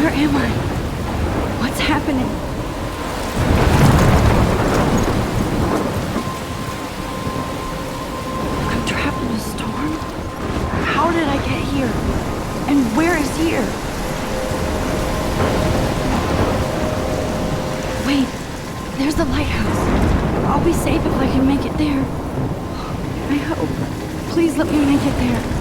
Where am I? What's happening? I'm trapped in a storm? How did I get here? And where is here? Wait, there's the lighthouse. I'll be safe if I can make it there. I hope. Please let me make it there.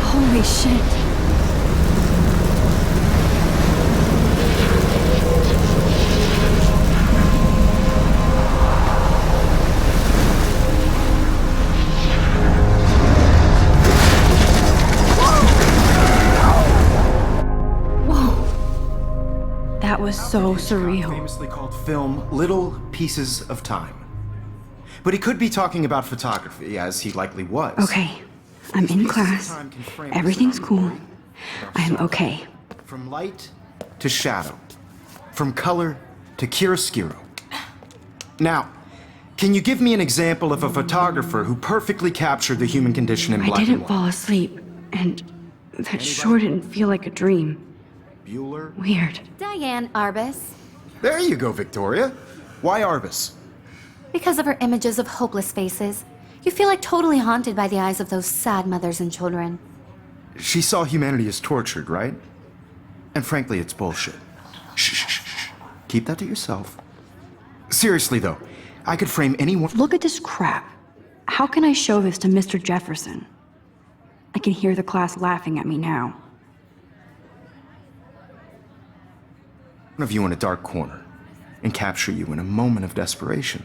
Holy shit. Whoa. That was so surreal. Famously called film Little Pieces of Time. But he could be talking about photography, as he likely was. Okay, I'm in class. Everything's cool. I am okay. From light to shadow. From color to chiaroscuro. Now, can you give me an example of a photographer who perfectly captured the human condition in black I and didn't white? fall asleep, and that sure didn't feel like a dream. Bueller? Weird. Diane Arbus. There you go, Victoria. Why Arbus? Because of her images of hopeless faces, you feel like totally haunted by the eyes of those sad mothers and children. She saw humanity as tortured, right? And frankly, it's bullshit. Shh, shh, shh, shh. Keep that to yourself. Seriously, though, I could frame anyone. Look at this crap. How can I show this to Mr. Jefferson? I can hear the class laughing at me now. One of you in a dark corner and capture you in a moment of desperation.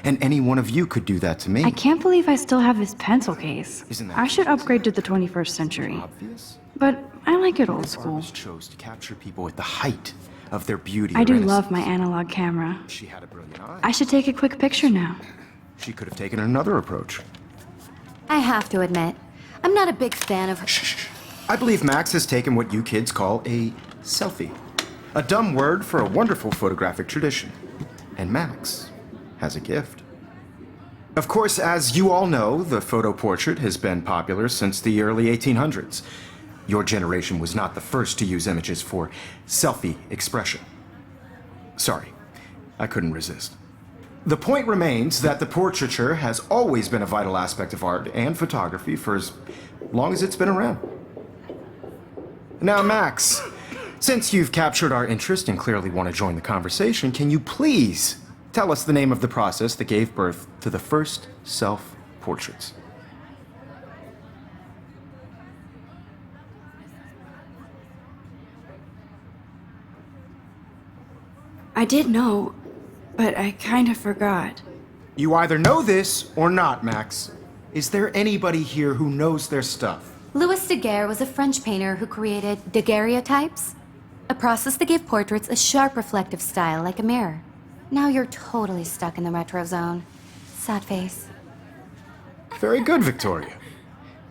And any one of you could do that to me. I can't believe I still have this pencil case. Isn't that I should upgrade to the 21st century. obvious? But I like it old school. Arbus chose to capture people at the height of their beauty. I or do innocence. love my analog camera. She had a brilliant eye. I should take a quick picture now. She could have taken another approach. I have to admit, I'm not a big fan of... Shh. I believe Max has taken what you kids call a selfie. A dumb word for a wonderful photographic tradition. And Max has a gift. Of course, as you all know, the photo portrait has been popular since the early 1800s. Your generation was not the first to use images for selfie expression. Sorry, I couldn't resist. The point remains that the portraiture has always been a vital aspect of art and photography for as long as it's been around. Now, Max, since you've captured our interest and clearly want to join the conversation, can you please tell us the name of the process that gave birth to the first self-portraits? I did know, but I kind of forgot. You either know this or not, Max. Is there anybody here who knows their stuff? Louis Daguerre was a French painter who created daguerreotypes, a process that gave portraits a sharp reflective style like a mirror. Now you're totally stuck in the retro zone. Sad face. Very good, Victoria.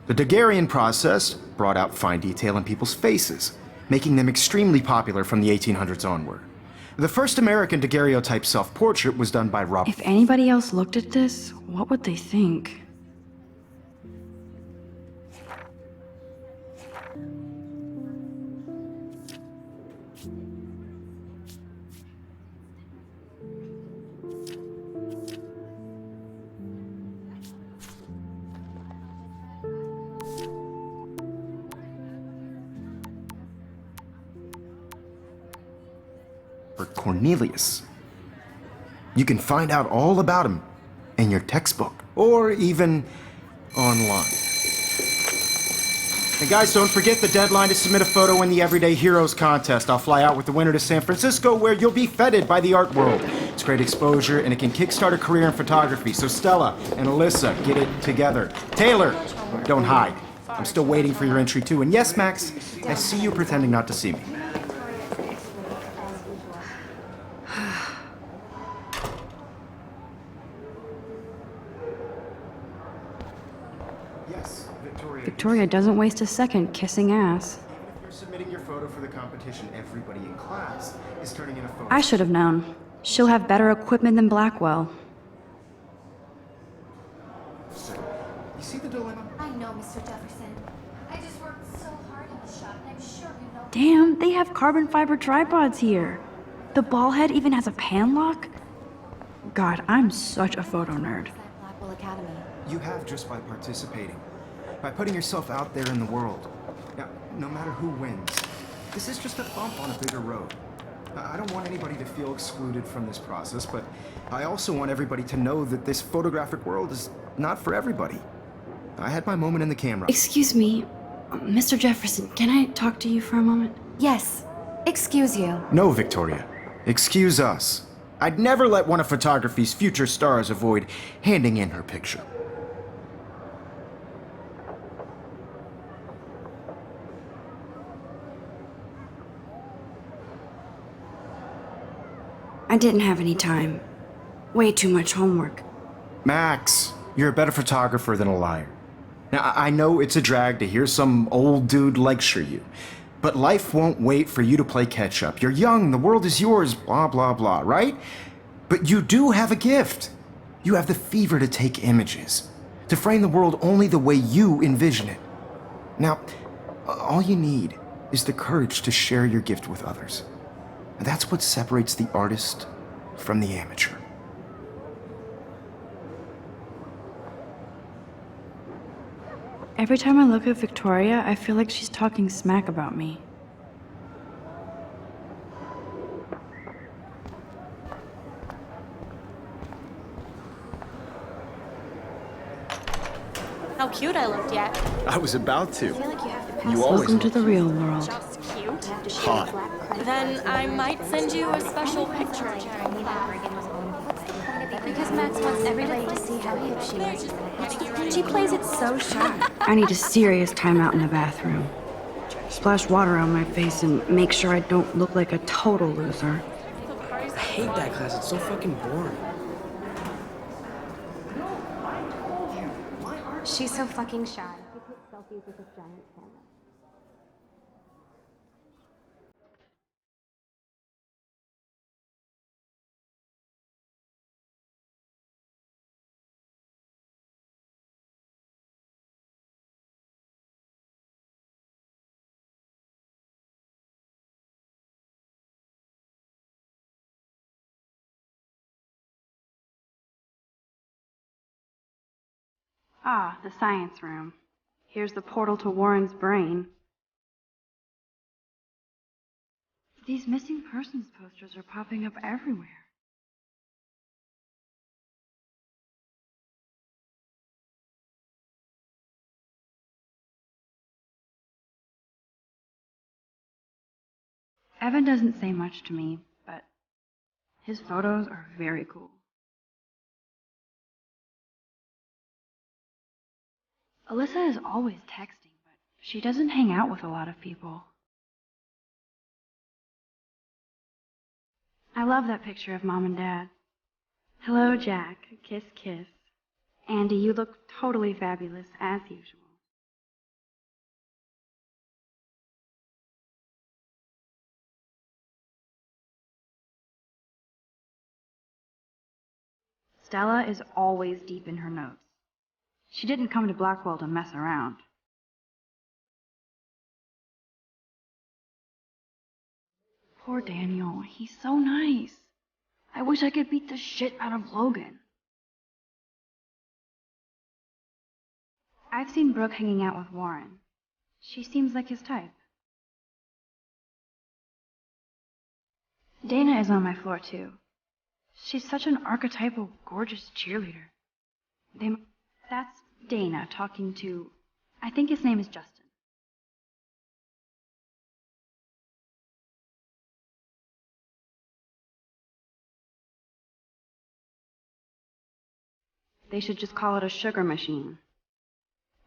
The Daguerrean process brought out fine detail in people's faces, making them extremely popular from the 1800s onward. The first American daguerreotype self-portrait was done by Robert. If anybody else looked at this, what would they think? Cornelius. You can find out all about him in your textbook or even online. And guys, don't forget the deadline to submit a photo in the Everyday Heroes contest. I'll fly out with the winner to San Francisco, where you'll be feted by the art world. It's great exposure, and it can kickstart a career in photography. So Stella and Alyssa, get it together. Taylor, don't hide. I'm still waiting for your entry too. And yes, Max, I see you pretending not to see me. Yes, Victoria. Victoria doesn't waste a second kissing ass. If you're submitting your photo for the competition, everybody in class is turning in a photo. I should have known. She'll have better equipment than Blackwell. So, you see the dilemma? I know, Mr. Jefferson. I just worked so hard in the shop, and I'm sure you know. Damn, they have carbon fiber tripods here. The ball head even has a pan lock. God, I'm such a photo nerd. Blackwell Academy. You have just by participating, by putting yourself out there in the world. Now, no matter who wins, this is just a bump on a bigger road. I don't want anybody to feel excluded from this process, but I also want everybody to know that this photographic world is not for everybody. I had my moment in the camera. Excuse me, Mr. Jefferson, can I talk to you for a moment? Yes. Excuse you. No, Victoria. Excuse us. I'd never let one of photography's future stars avoid handing in her picture. I didn't have any time. Way too much homework. Max, you're a better photographer than a liar. Now, I know it's a drag to hear some old dude lecture you, but life won't wait for you to play catch up. You're young, the world is yours, blah, blah, blah, right? But you do have a gift. You have the fever to take images, to frame the world only the way you envision it. Now, all you need is the courage to share your gift with others. And that's what separates the artist from the amateur. Every time I look at Victoria, I feel like she's talking smack about me. How cute I looked yet. I was about to. You Welcome to the real world. Just cute. hot. Then I might send you a special picture. Because Max wants everybody to see how hip she is. She plays it so sharp. I need a serious timeout in the bathroom. Splash water on my face and make sure I don't look like a total loser. I hate that class. It's so fucking boring. She's so fucking shy. She takes selfies with this giant camera. Ah, the science room. Here's the portal to Warren's brain. These missing persons posters are popping up everywhere. Evan doesn't say much to me, but his photos are very cool. Alyssa is always texting, but she doesn't hang out with a lot of people. I love that picture of Mom and Dad. Hello, Jack. Kiss, kiss. Andy, you look totally fabulous, as usual. Stella is always deep in her notes. She didn't come to Blackwell to mess around. Poor Daniel. He's so nice. I wish I could beat the shit out of Logan. I've seen Brooke hanging out with Warren. She seems like his type. Dana is on my floor, too. She's such an archetypal, gorgeous cheerleader. That's Dana talking to, I think his name is Justin. They should just call it a sugar machine.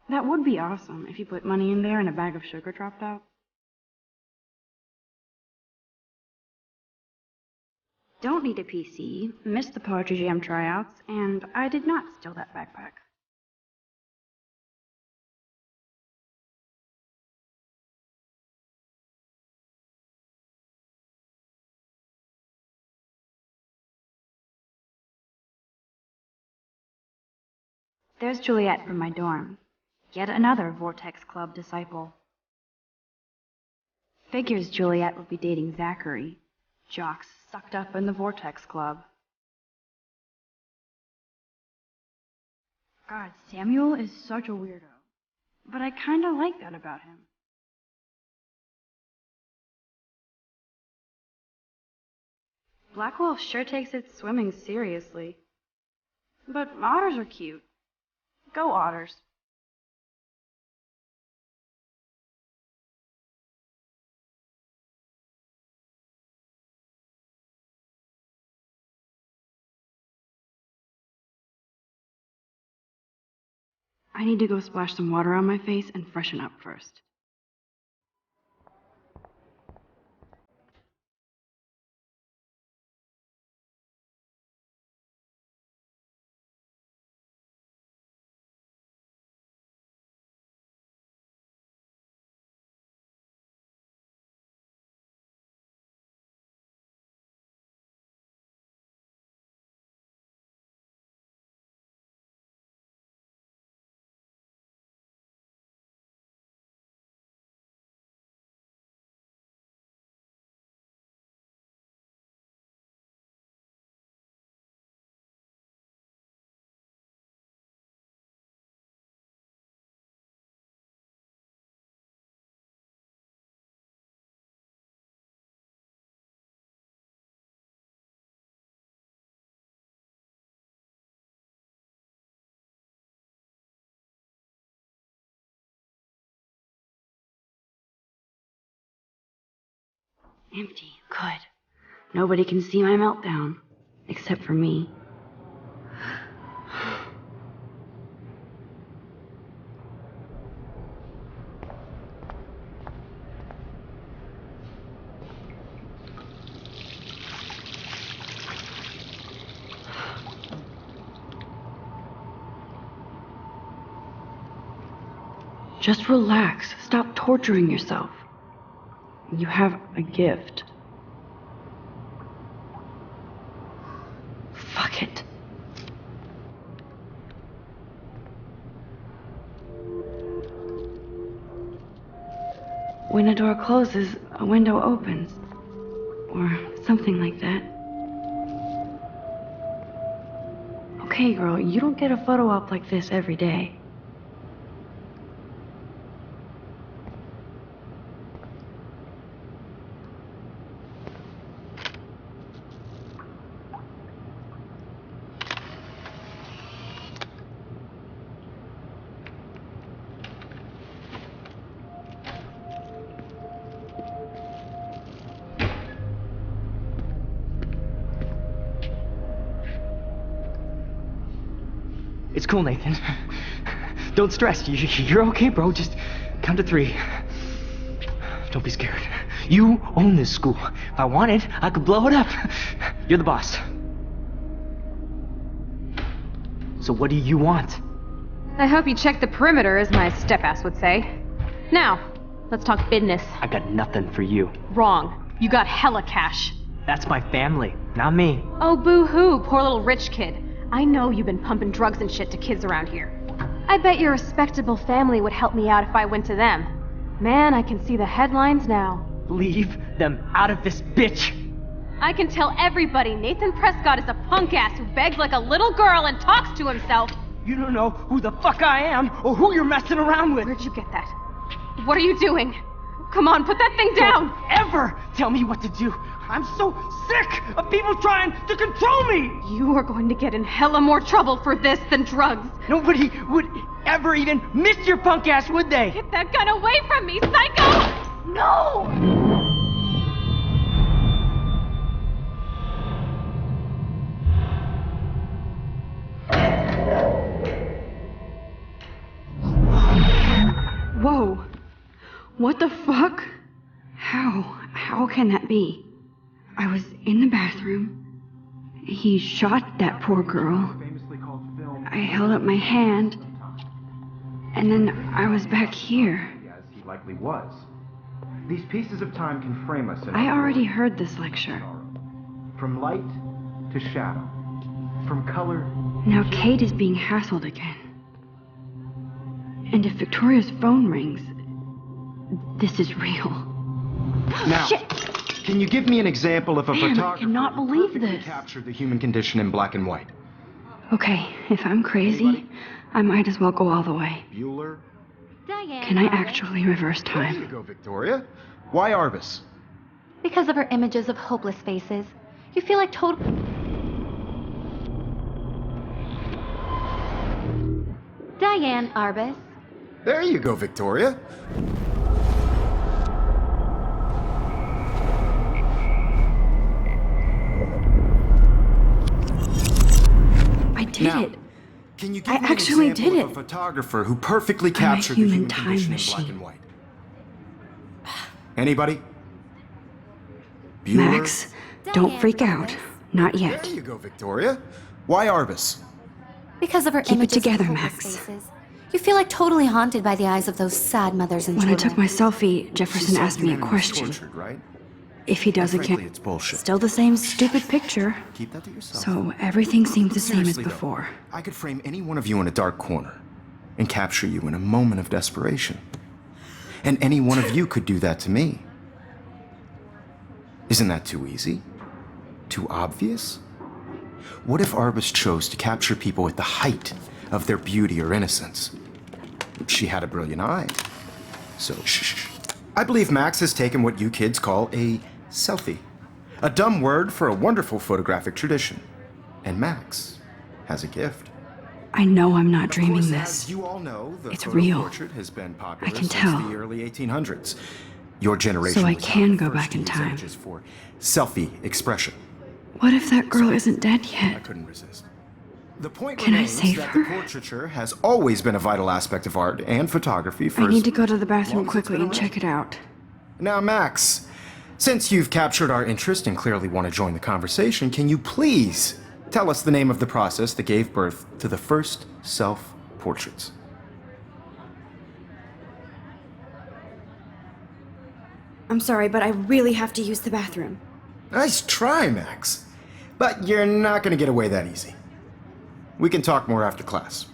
That would be awesome if you put money in there and a bag of sugar dropped out. Don't need a PC, missed the Poetry Jam tryouts, and I did not steal that backpack. There's Juliet from my dorm. Yet another Vortex Club disciple. Figures Juliet would be dating Zachary, jocks sucked up in the Vortex Club. God, Samuel is such a weirdo. But I kinda like that about him. Blackwolf sure takes its swimming seriously. But otters are cute. Go otters. I need to go splash some water on my face and freshen up first. Empty. Good. Nobody can see my meltdown. Except for me. Just relax. Stop torturing yourself. You have a gift. Fuck it. When a door closes, a window opens. Or something like that. Okay, girl, you don't get a photo op like this every day. It's cool, Nathan. Don't stress. You're okay, bro. Just count to 3. Don't be scared. You own this school. If I wanted, I could blow it up. You're the boss. So what do you want? I hope you checked the perimeter, as my step-ass would say. Now, let's talk business. I got nothing for you. Wrong. You got hella cash. That's my family, not me. Oh, boo-hoo, poor little rich kid. I know you've been pumping drugs and shit to kids around here. I bet your respectable family would help me out if I went to them. Man, I can see the headlines now. Leave them out of this bitch! I can tell everybody Nathan Prescott is a punk ass who begs like a little girl and talks to himself. You don't know who the fuck I am or who you're messing around with. Where'd you get that? What are you doing? Come on, put that thing down! Don't ever tell me what to do. I'm so sick of people trying to control me! You are going to get in hella more trouble for this than drugs. Nobody would ever even miss your punk ass, would they? Get that gun away from me, psycho! No! What the fuck? How can that be? I was in the bathroom. He shot that poor girl. I held up my hand. And then I was back here. As he likely was. These pieces of time can frame us in I already heard this lecture. from light to shadow, from color. Now Kate is being hassled again. And if Victoria's phone rings, this is real. Now, Shit! can you give me an example of a Man, I photographer cannot who believe perfectly this. captured the human condition in black and white? Okay, if I'm crazy, I might as well go all the way. Bueller? Diane. Can I Arbus. actually reverse There you time? go, Victoria. Why Arbus? Because of her images of hopeless faces. You feel like total. Diane Arbus. There you go, Victoria. I did Now, it. Can you give I me actually an example did of it. a photographer who perfectly I'm a captured the human human time condition in black machine. and white? Anybody? Bueller? Max, don't freak out. Not yet. There you go, Victoria. Why Arbus? Because of her Keep it images together, of hopeless Max. faces. You feel like totally haunted by the eyes of those sad mothers and When I children. took my selfie, Jefferson She asked said me you a were question. tortured, right? If he does Frankly, again, it's bullshit. still the same stupid picture. Keep that to yourself. So everything seems the same as Seriously, though, before. I could frame any one of you in a dark corner and capture you in a moment of desperation. And any one of you could do that to me. Isn't that too easy? Too obvious? What if Arbus chose to capture people at the height of their beauty or innocence? She had a brilliant eye. So, shh. I believe Max has taken what you kids call a selfie. A dumb word for a wonderful photographic tradition. And Max has a gift. I know I'm not Of dreaming course, this. As you all know, the It's photo real. portrait has been popular I can since tell. the early 1800s. Your generation So I was can not the go first back to in use time. images for selfie expression. What if that girl isn't dead I yet? couldn't resist. The point Can I remains save that her? the portraiture has always been a vital aspect of art and photography for I as need to go to the long bathroom as it's quickly been and around. check it out. Now, Max, since you've captured our interest and clearly want to join the conversation, can you please tell us the name of the process that gave birth to the first self-portraits? I'm sorry, but I really have to use the bathroom. Nice try, Max. But you're not going to get away that easy. We can talk more after class.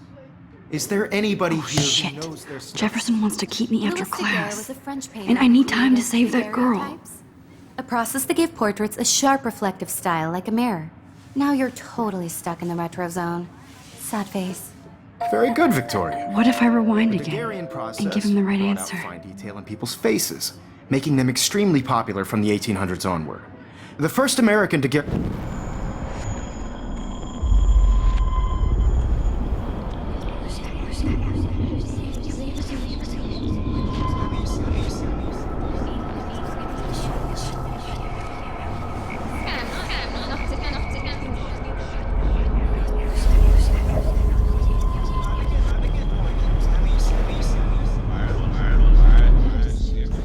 Is there anybody here Shit. who knows their stuff? Jefferson wants to keep me after Louis Daguerre class. was a French painter And I need time to who save that created girl. daguerreotypes, a process that gave portraits a sharp reflective style like a mirror. Now you're totally stuck in the retro zone. Sad face. Very good, Victoria. What if I rewind The again Daguerrean process and give him the right brought out answer? fine detail in people's faces, making them extremely popular from the 1800s onward. The first American to get...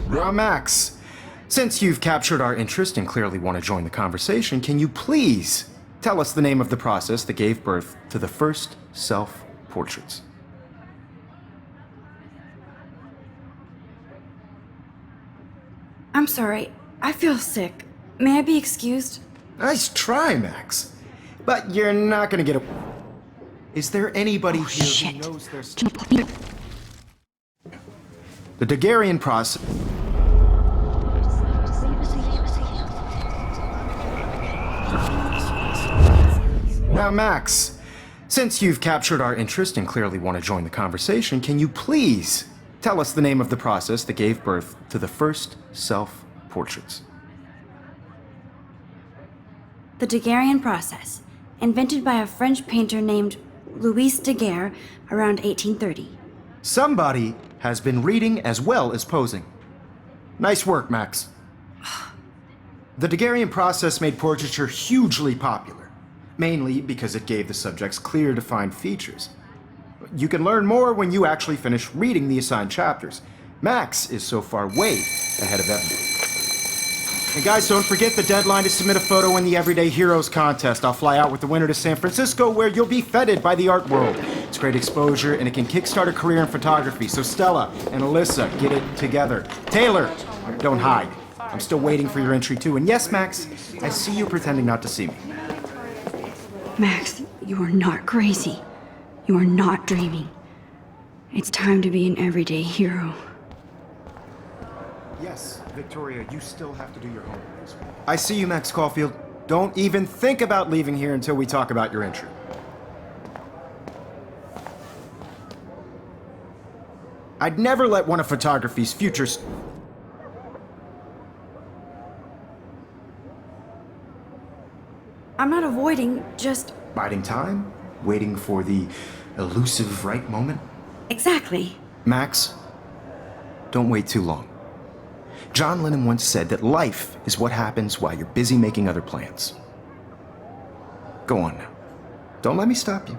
Now, Max, since you've captured our interest and clearly want to join the conversation, can you please tell us the name of the process that gave birth to the first self-portraits? I'm sorry. I feel sick. May I be excused? Nice try, Max. But you're not going to get a... Is there anybody here shit. who knows their stuff? The Daguerrean process... Now, Max, since you've captured our interest and clearly want to join the conversation, can you please tell us the name of the process that gave birth to the first self-portraits? The Daguerrean process, invented by a French painter named Louis Daguerre around 1830. Somebody has been reading as well as posing. Nice work, Max. The Daguerrean process made portraiture hugely popular, mainly because it gave the subjects clear, defined features. You can learn more when you actually finish reading the assigned chapters. Max is so far way ahead of everyone. And guys, don't forget the deadline to submit a photo in the Everyday Heroes contest. I'll fly out with the winner to San Francisco, where you'll be feted by the art world. It's great exposure, and it can kickstart a career in photography. So Stella and Alyssa, get it together. Taylor, don't hide. I'm still waiting for your entry too. And yes, Max, I see you pretending not to see me. Max, you are not crazy. You are not dreaming. It's time to be an everyday hero. Yes, Victoria, you still have to do your homework this week. I see you, Max Caulfield. Don't even think about leaving here until we talk about your entry. I'd never let one of photography's futures... I'm not avoiding, just... Biding time? Waiting for the elusive right moment? Exactly. Max, don't wait too long. John Lennon once said that life is what happens while you're busy making other plans. Go on now. Don't let me stop you.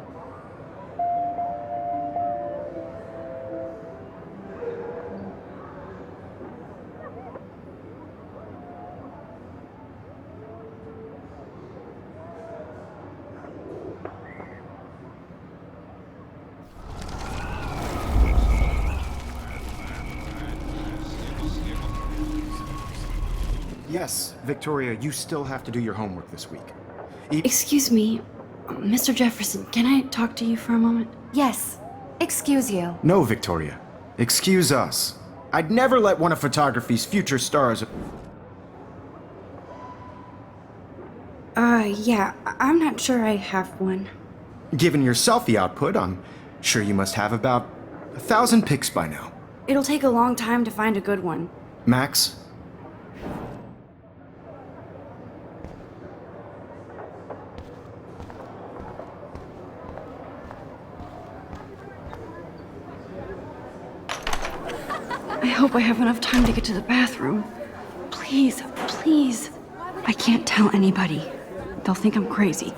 Yes, Victoria, you still have to do your homework this week. Excuse me, Mr. Jefferson, can I talk to you for a moment? Yes. Excuse you. No, Victoria. Excuse us. I'd never let one of photography's future stars... Yeah, I'm not sure I have one. Given your selfie output, I'm sure you must have about 1,000 pics by now. It'll take a long time to find a good one. Max? I hope I have enough time to get to the bathroom. Please, please. I can't tell anybody. They'll think I'm crazy.